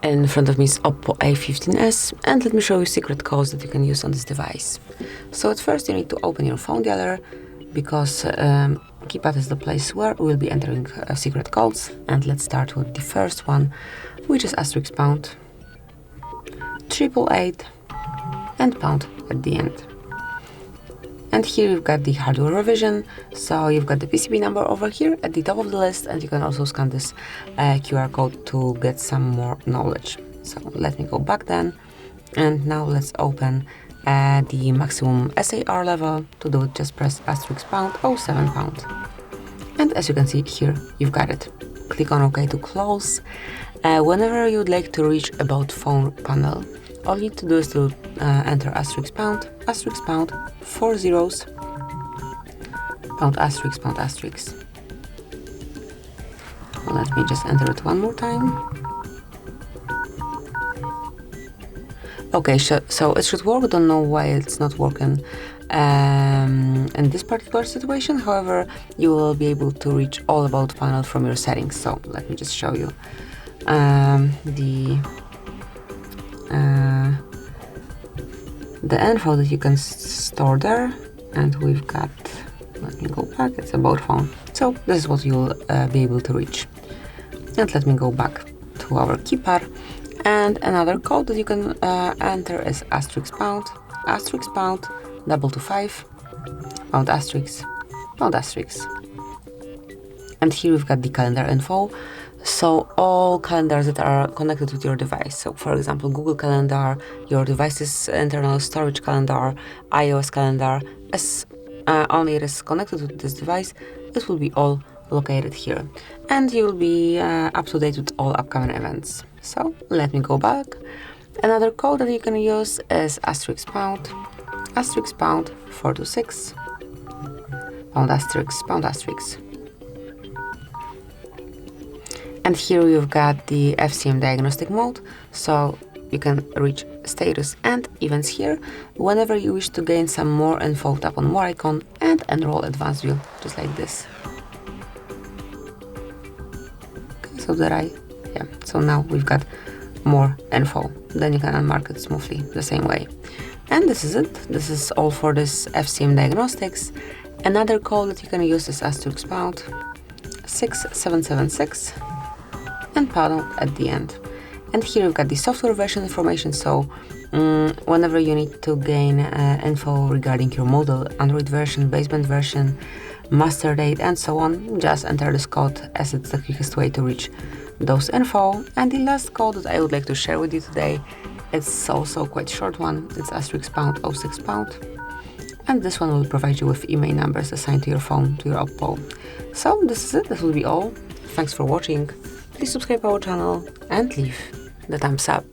In front of me is OPPO A15s, and let me show you secret codes that you can use on this device. So at first you need to open your phone dialer, because keypad is the place where we will be entering secret codes. And let's start with the first one, which is *#, 888, and pound at the end. And here you've got the hardware revision, so you've got the PCB number over here at the top of the list, and you can also scan this QR code to get some more knowledge. So let me go back then, and now let's open the maximum SAR level. To do it, just press *# 07 pound. And as you can see here, you've got it. Click on OK to close. Whenever you'd like to reach About Phone panel, all you need to do is to enter *#, 4 zeros, pound *#. Let me just enter it one more time. Okay, so it should work. Don't know why it's not working in this particular situation. However, you will be able to reach All About panel from your settings. So let me just show you the info that you can store there, and we've got, let me go back, it's About Phone. So this is what you'll be able to reach. And let me go back to our keypad, and another code that you can enter is *#, *#, 225, pound *#. And here we've got the calendar info. So all calendars that are connected with your device. So for example, Google Calendar, your device's internal storage calendar, iOS calendar, as only it is connected with this device, it will be all located here. And you will be up to date with all upcoming events. So let me go back. Another code that you can use is *#, *#, 426, pound *#. And here you've got the FCM Diagnostic mode, so you can reach status and events here. Whenever you wish to gain some more info, tap on more icon and enroll advanced view, just like this. Okay, so so now we've got more info. Then you can unmark it smoothly the same way. And this is it. This is all for this FCM Diagnostics. Another code that you can use is *#, 6776. and pound at the end. And here you've got the software version information, so whenever you need to gain info regarding your model, Android version, baseband version, master date, and so on, just enter this code, as it's the quickest way to reach those info. And the last code that I would like to share with you today, it's also quite short one, it's *#, 06 pound. And this one will provide you with email numbers assigned to your phone, to your OPPO. So this is it, this will be all. Thanks for watching. Please subscribe our channel and leave the thumbs up.